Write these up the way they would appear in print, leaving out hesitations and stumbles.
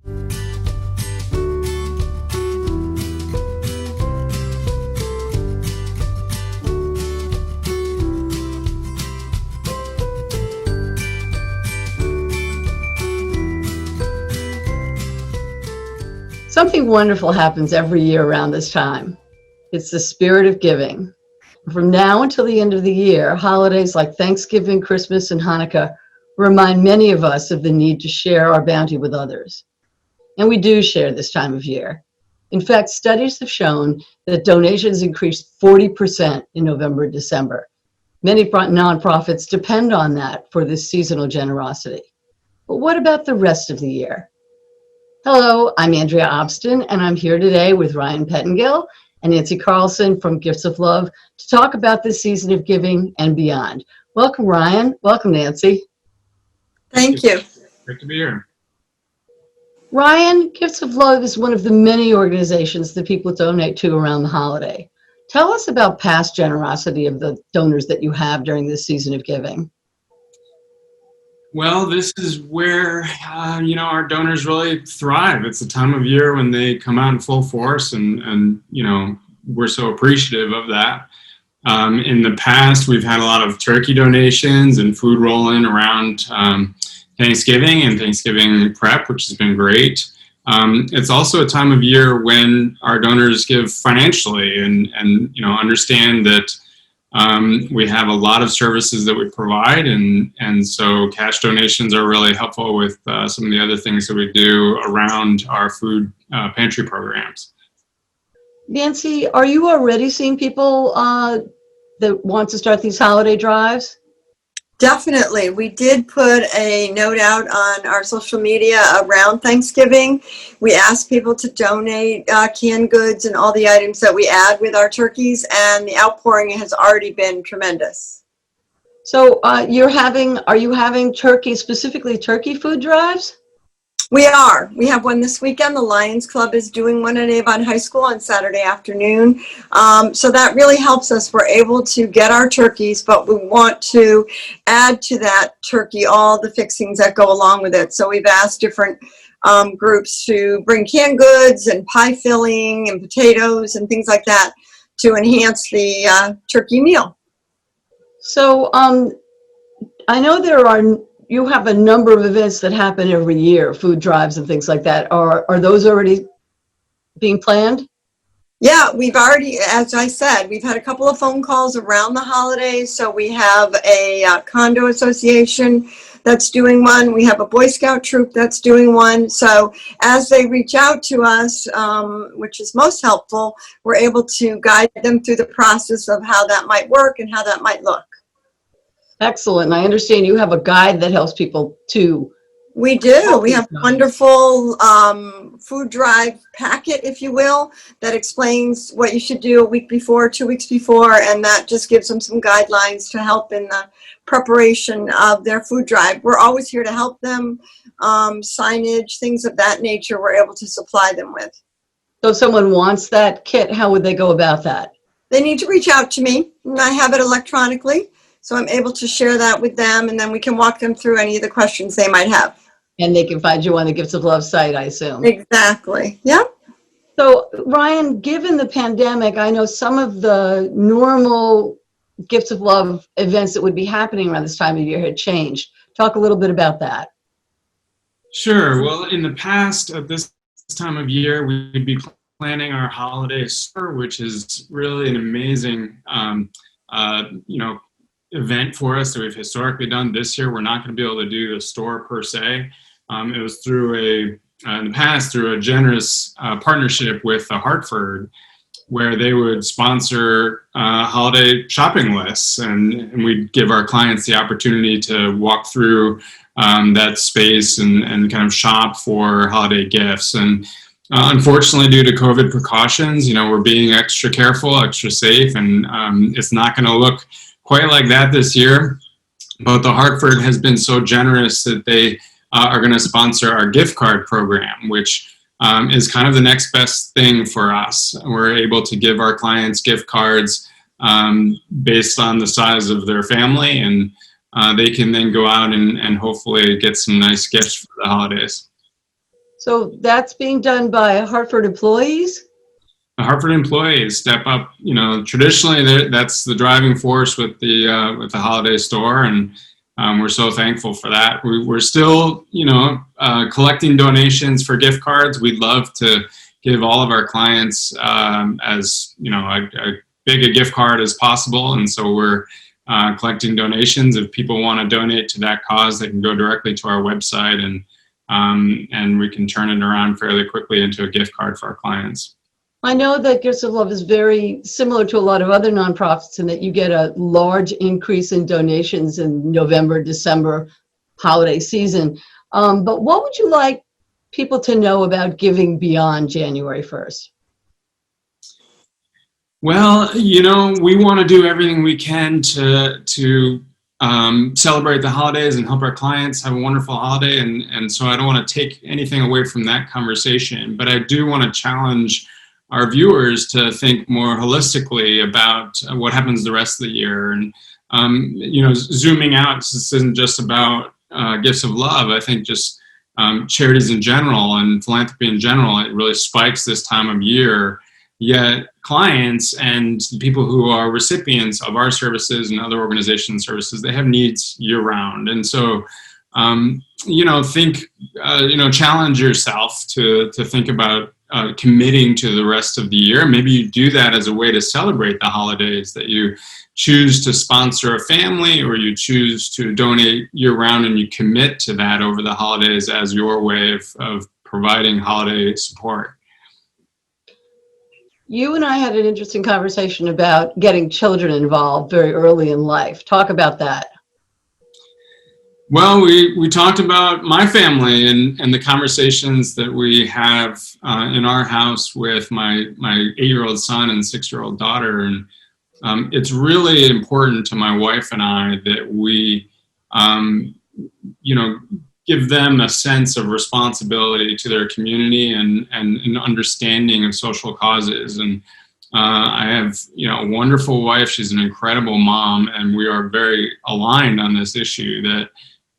Something wonderful happens every year around this time. It's the spirit of giving. From now until the end of the year, holidays like Thanksgiving, Christmas, and Hanukkah remind many of us of the need to share our bounty with others. And we do share this time of year. In fact, studies have shown that donations increased 40% in November and December. Many nonprofits depend on that for this seasonal generosity. But what about the rest of the year? Hello, I'm Andrea Obston, and I'm here today with Ryan Pettengill and Nancy Carlson from Gifts of Love to talk about this season of giving and beyond. Welcome, Ryan. Welcome, Nancy. Thank you. Great to be here. Ryan, Gifts of Love is one of the many organizations that people donate to around the holiday. Tell us about past generosity of the donors that you have during this season of giving. Well, this is where, our donors really thrive. It's a time of year when they come out in full force and we're so appreciative of that. In the past, we've had a lot of turkey donations and food rolling around Thanksgiving and Thanksgiving prep, which has been great. It's also a time of year when our donors give financially and understand that we have a lot of services that we provide, and so cash donations are really helpful with some of the other things that we do around our food pantry programs. Nancy, are you already seeing people that want to start these holiday drives? Definitely. We did put a note out on our social media around Thanksgiving. We asked people to donate canned goods and all the items that we add with our turkeys, and the outpouring has already been tremendous. So are you having specifically turkey food drives? We are. We have one this weekend. The Lions Club is doing one at Avon High School on Saturday afternoon. So that really helps us. We're able to get our turkeys, but we want to add to that turkey all the fixings that go along with it. So we've asked different groups to bring canned goods and pie filling and potatoes and things like that to enhance the turkey meal. So I know you have a number of events that happen every year, food drives and things like that. Are those already being planned? Yeah, we've already, as I said, we've had a couple of phone calls around the holidays. So we have a condo association that's doing one. We have a Boy Scout troop that's doing one. So as they reach out to us, which is most helpful, we're able to guide them through the process of how that might work and how that might look. Excellent. I understand you have a guide that helps people too. We do. We have a wonderful food drive packet, if you will, that explains what you should do a week before, 2 weeks before, and that just gives them some guidelines to help in the preparation of their food drive. We're always here to help them. Signage, things of that nature, we're able to supply them with. So if someone wants that kit, how would they go about that? They need to reach out to me, and I have it electronically. So I'm able to share that with them, and then we can walk them through any of the questions they might have. And they can find you on the Gifts of Love site, I assume. Exactly. Yeah. So Ryan, given the pandemic, I know some of the normal Gifts of Love events that would be happening around this time of year had changed. Talk a little bit about that. Sure. Well, in the past, at this time of year, we'd be planning our holiday store, which is really an amazing, event for us that we've historically done. This year, we're not going to be able to do the store per se. It was in the past through a generous partnership with the Hartford, where they would sponsor holiday shopping lists, and we'd give our clients the opportunity to walk through that space and kind of shop for holiday gifts. And unfortunately, due to COVID precautions, we're being extra careful, extra safe, and it's not going to look quite like that this year, but the Hartford has been so generous that they are going to sponsor our gift card program, which is kind of the next best thing for us. We're able to give our clients gift cards based on the size of their family, and they can then go out and hopefully get some nice gifts for the holidays. So that's being done by Hartford employees? The Hartford employees step up. Traditionally that's the driving force with the holiday store, and we're so thankful for that. We're still, collecting donations for gift cards. We'd love to give all of our clients as a big a gift card as possible, and so we're collecting donations. If people want to donate to that cause, they can go directly to our website, and we can turn it around fairly quickly into a gift card for our clients. I know that Gifts of Love is very similar to a lot of other nonprofits in that you get a large increase in donations in November, December, holiday season. But what would you like people to know about giving beyond January 1st? Well, we want to do everything we can to celebrate the holidays and help our clients have a wonderful holiday. And so I don't want to take anything away from that conversation, but I do want to challenge our viewers to think more holistically about what happens the rest of the year. And, zooming out, this isn't just about Gifts of Love. I think just charities in general and philanthropy in general, it really spikes this time of year. Yet clients and the people who are recipients of our services and other organization services, they have needs year round. And so, challenge yourself to think about committing to the rest of the year. Maybe you do that as a way to celebrate the holidays, that you choose to sponsor a family, or you choose to donate year round and you commit to that over the holidays as your way of providing holiday support. You and I had an interesting conversation about getting children involved very early in life. Talk about that. Well, we talked about my family and the conversations that we have in our house with my 8-year-old son and 6-year-old daughter. And it's really important to my wife and I that we, give them a sense of responsibility to their community and an understanding of social causes. And I have, a wonderful wife. She's an incredible mom, and we are very aligned on this issue that,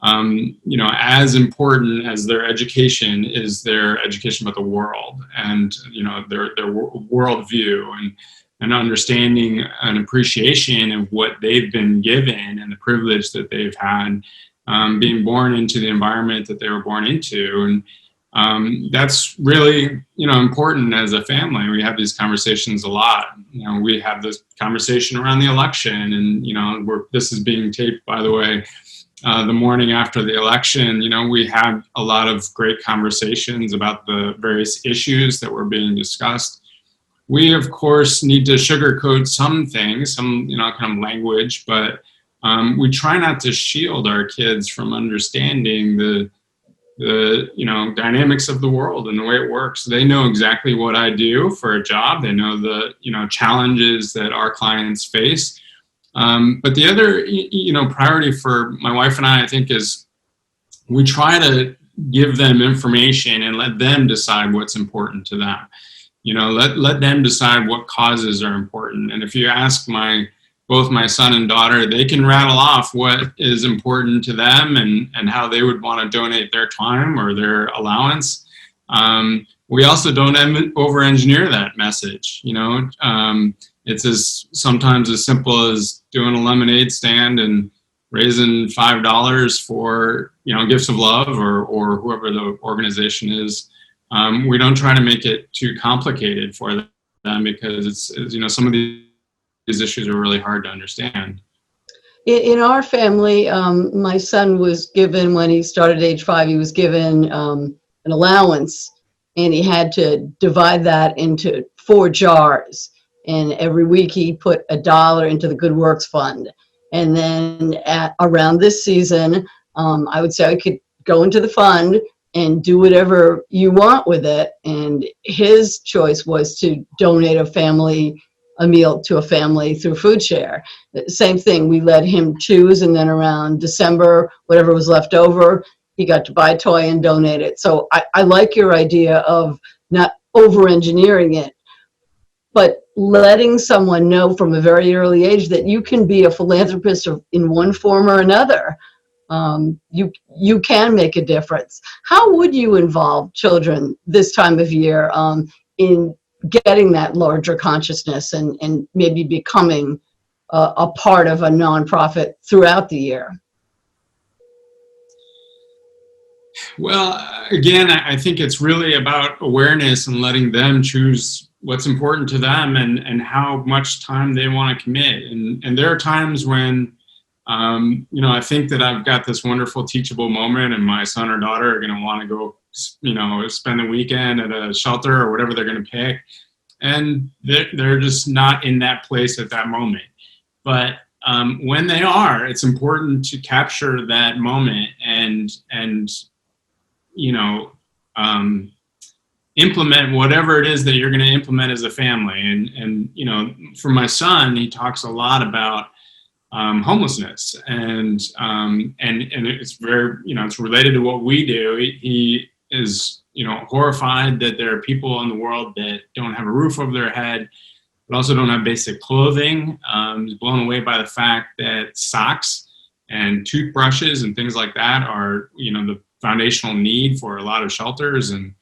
as important as their education is their education about the world and, their worldview and understanding and appreciation of what they've been given and the privilege that they've had being born into the environment that they were born into. And that's really, important as a family. We have these conversations a lot. We have this conversation around the election, and, this is being taped, by the way, the morning after the election. We had a lot of great conversations about the various issues that were being discussed. We, of course, need to sugarcoat some things, some, kind of language, but we try not to shield our kids from understanding the dynamics of the world and the way it works. They know exactly what I do for a job. They know the, challenges that our clients face. But the other, priority for my wife and I think, is we try to give them information and let them decide what's important to them. Let them decide what causes are important. And if you ask both my son and daughter, they can rattle off what is important to them and how they would want to donate their time or their allowance. We also don't over-engineer that message. It's sometimes as simple as doing a lemonade stand and raising $5 for, Gifts of Love or whoever the organization is. We don't try to make it too complicated for them because it's some of these issues are really hard to understand. In our family, my son was given, when he started at age 5, he was given an allowance, and he had to divide that into 4 jars. And every week he put $1 into the Good Works Fund. And then around this season, I would say I could go into the fund and do whatever you want with it. And his choice was to donate a meal to a family through Food Share. Same thing, we let him choose, and then around December, whatever was left over, he got to buy a toy and donate it. So I like your idea of not over-engineering it, but letting someone know from a very early age that you can be a philanthropist in one form or another. you can make a difference. How would you involve children this time of year in getting that larger consciousness and maybe becoming a part of a nonprofit throughout the year? Well, again, I think it's really about awareness and letting them choose what's important to them and how much time they want to commit. And there are times when, I think that I've got this wonderful teachable moment and my son or daughter are going to want to go, spend the weekend at a shelter or whatever they're going to pick. And they're just not in that place at that moment. But when they are, it's important to capture that moment and implement whatever it is that you're going to implement as a family. And for my son, he talks a lot about homelessness and it's very, it's related to what we do. He is, horrified that there are people in the world that don't have a roof over their head, but also don't have basic clothing. He's blown away by the fact that socks and toothbrushes and things like that are, the foundational need for a lot of shelters. And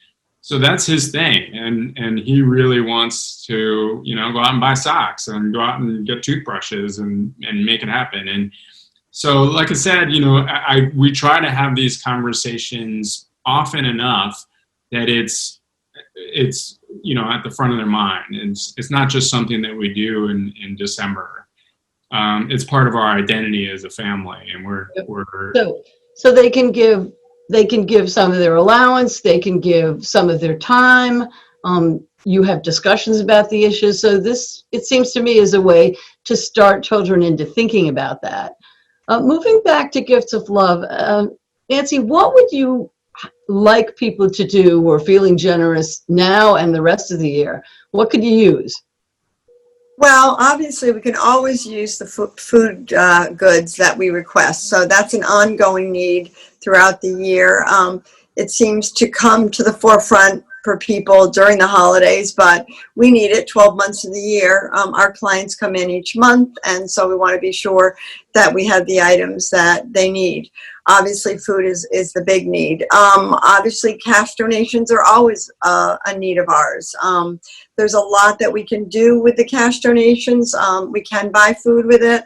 so that's his thing. And he really wants to, go out and buy socks and go out and get toothbrushes and make it happen. And so, like I said, we try to have these conversations often enough that it's at the front of their mind. It's not just something that we do in December. It's part of our identity as a family, and we're so they can give some of their allowance, they can give some of their time. You have discussions about the issues. So this, it seems to me, is a way to start children into thinking about that. Moving back to Gifts of Love, Nancy, what would you like people to do who are feeling generous now and the rest of the year? What could you use? Well, obviously, we can always use the food goods that we request. So that's an ongoing need throughout the year. It seems to come to the forefront for people during the holidays, but we need it 12 months of the year. Our clients come in each month, and so we want to be sure that we have the items that they need. Obviously, food is the big need. Obviously, cash donations are always a need of ours. There's a lot that we can do with the cash donations. We can buy food with it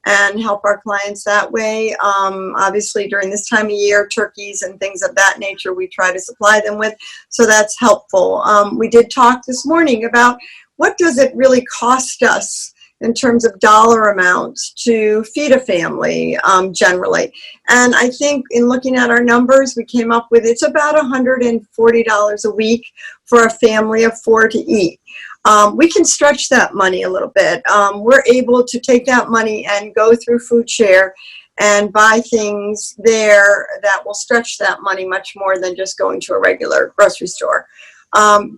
and help our clients that way. Obviously, during this time of year, turkeys and things of that nature, we try to supply them with, so that's helpful. We did talk this morning about what does it really cost us in terms of dollar amounts to feed a family generally. And I think in looking at our numbers, we came up with it's about $140 a week for a family of 4 to eat. We can stretch that money a little bit. We're able to take that money and go through Food Share and buy things there that will stretch that money much more than just going to a regular grocery store.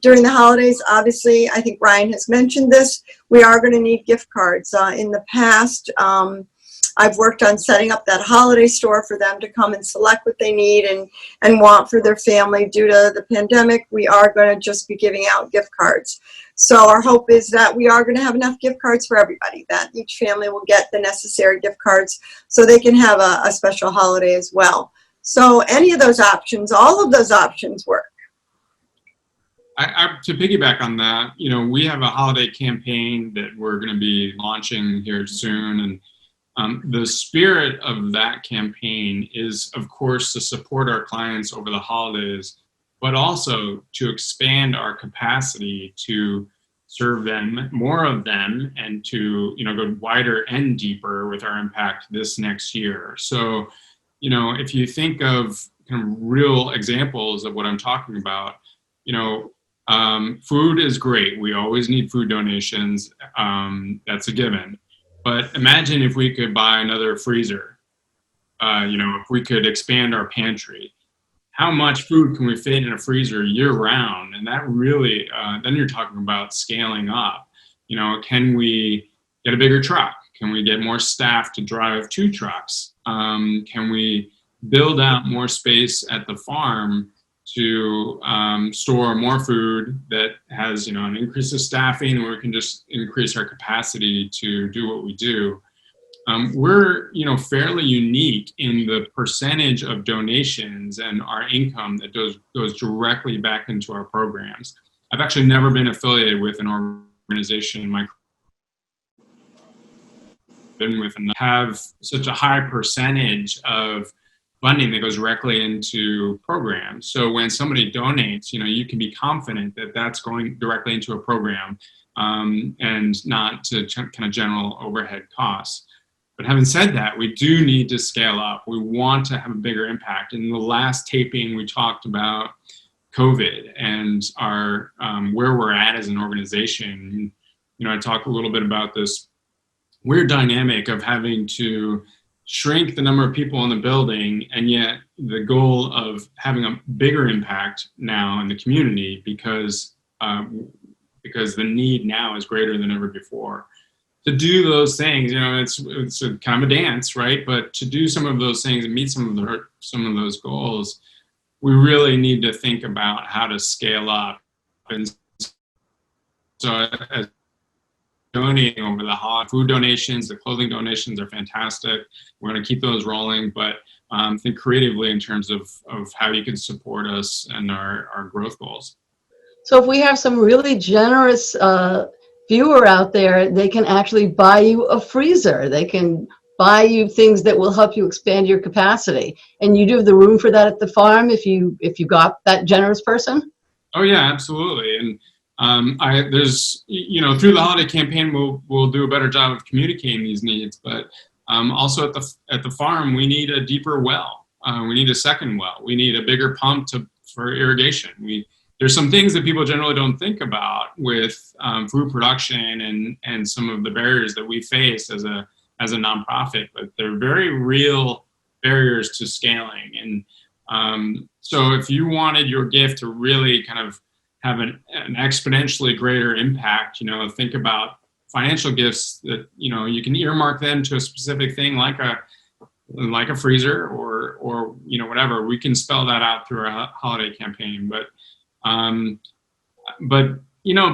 During the holidays, obviously, I think Ryan has mentioned this, we are going to need gift cards. In the past, I've worked on setting up that holiday store for them to come and select what they need and want for their family. Due to the pandemic, we are going to just be giving out gift cards. So our hope is that we are going to have enough gift cards for everybody, that each family will get the necessary gift cards so they can have a special holiday as well. So any of those options, all of those options work. To piggyback on that, we have a holiday campaign that we're going to be launching here soon. And the spirit of that campaign is, of course, to support our clients over the holidays, but also to expand our capacity to serve them, more of them, and to, go wider and deeper with our impact this next year. So, if you think of kind of real examples of what I'm talking about, food is great. We always need food donations. That's a given. But imagine if we could buy another freezer, if we could expand our pantry. How much food can we fit in a freezer year round? And that really, then you're talking about scaling up. Can we get a bigger truck? Can we get more staff to drive 2 trucks? Can we build out more space at the farm to store more food that has, an increase of staffing, where we can just increase our capacity to do what we do. we're, fairly unique in the percentage of donations and our income that goes directly back into our programs. I've actually never been affiliated with an organization in my been with and have such a high percentage of funding that goes directly into programs. So when somebody donates, you can be confident that that's going directly into a program and not to kind of general overhead costs. But having said that, we do need to scale up. We want to have a bigger impact. In the last taping, we talked about COVID and our where we're at as an organization. I talked a little bit about this weird dynamic of having to shrink the number of people in the building, and yet the goal of having a bigger impact now in the community because the need now is greater than ever before. To do those things, it's a kind of a dance, right? But to do some of those things and meet some of those goals, we really need to think about how to scale up. And so as donating over the holiday, food donations, the clothing donations are fantastic. We're going to keep those rolling, but think creatively in terms of how you can support us and our growth goals. So if we have some really generous viewer out there, they can actually buy you a freezer. They can buy you things that will help you expand your capacity. And you do have the room for that at the farm if you got that generous person? Oh yeah, absolutely. And there's, through the holiday campaign, we'll do a better job of communicating these needs. But also at the farm, we need a deeper well. We need a second well. We need a bigger pump for irrigation. There's some things that people generally don't think about with food production and some of the barriers that we face as a nonprofit, but they're very real barriers to scaling. And so if you wanted your gift to really kind of have an exponentially greater impact, think about financial gifts that, you can earmark them to a specific thing like a freezer or whatever. We can spell that out through our holiday campaign. But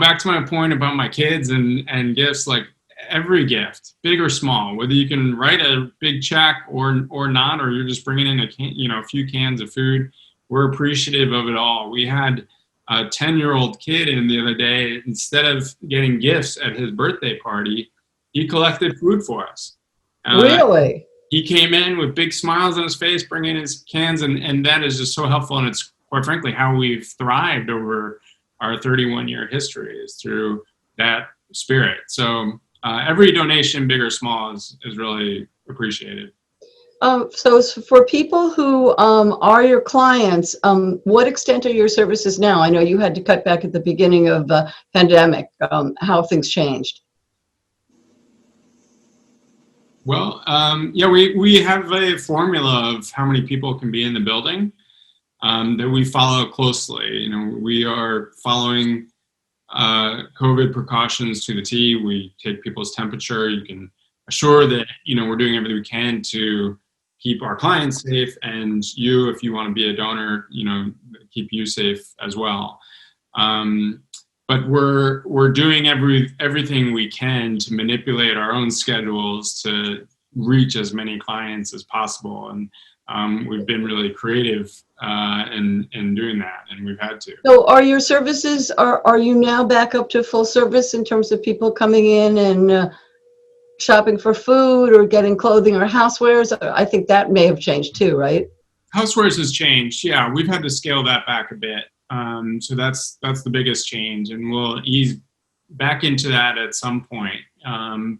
back to my point about my kids and gifts, like every gift, big or small, whether you can write a big check or not, or you're just bringing in a few cans of food, we're appreciative of it all. We had a 10-year-old kid in the other day. Instead of getting gifts at his birthday party, he collected food for us. Really? He came in with big smiles on his face, bringing his cans, and that is just so helpful. And it's quite frankly how we've thrived over our 31-year history is through that spirit. So every donation, big or small, is really appreciated. So for people who are your clients, what extent are your services now? I know you had to cut back at the beginning of the pandemic. How have things changed? Well, we have a formula of how many people can be in the building that we follow closely. We are following COVID precautions to the T. We take people's temperature. You can assure that, we're doing everything we can to keep our clients safe, and you, if you want to be a donor, keep you safe as well. But we're doing everything we can to manipulate our own schedules to reach as many clients as possible. And we've been really creative in doing that, and we've had to. So are your services, are you now back up to full service in terms of people coming in and shopping for food or getting clothing or housewares? I think that may have changed too, right? Housewares has changed. Yeah, we've had to scale that back a bit. So that's the biggest change, and we'll ease back into that at some point.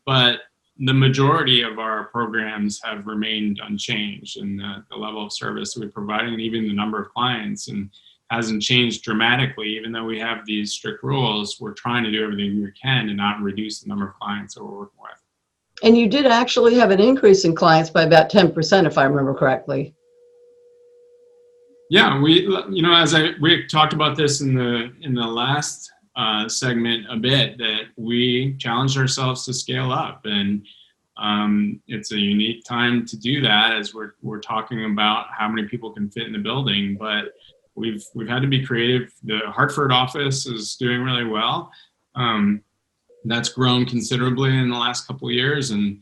But the majority of our programs have remained unchanged, and the level of service that we're providing, and even the number of clients, and hasn't changed dramatically. Even though we have these strict rules, we're trying to do everything we can to not reduce the number of clients that we're working with. And you did actually have an increase in clients by about 10%, if I remember correctly. Yeah, we talked about this in the last segment a bit, that we challenged ourselves to scale up, and it's a unique time to do that as we're talking about how many people can fit in the building. But we've had to be creative. The Hartford office is doing really well. That's grown considerably in the last couple of years, and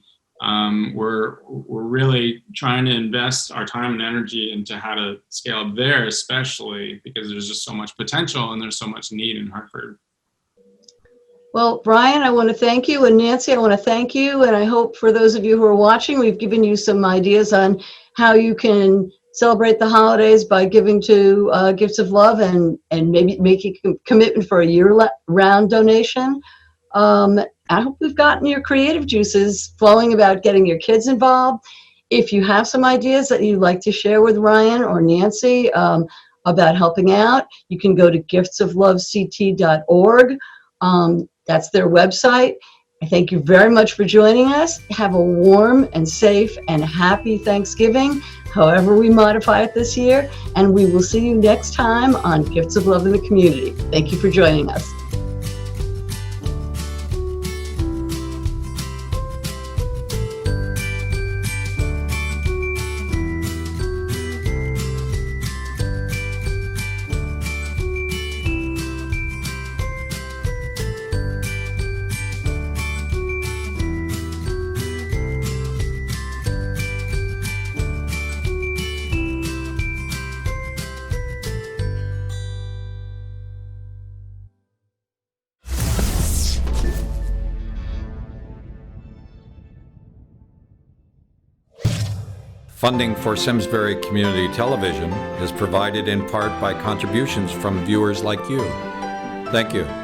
we're really trying to invest our time and energy into how to scale up there, especially because there's just so much potential and there's so much need in Hartford. Well, Brian, I want to thank you, and Nancy, I want to thank you, and I hope for those of you who are watching, we've given you some ideas on how you can celebrate the holidays by giving to Gifts of Love and maybe making a commitment for a year-round donation. I hope we've gotten your creative juices flowing about getting your kids involved. If you have some ideas that you'd like to share with Ryan or Nancy about helping out, you can go to giftsoflovect.org. That's their website. I thank you very much for joining us. Have a warm and safe and happy Thanksgiving, however we modify it this year. And we will see you next time on Gifts of Love in the Community. Thank you for joining us. Funding for Simsbury Community Television is provided in part by contributions from viewers like you. Thank you.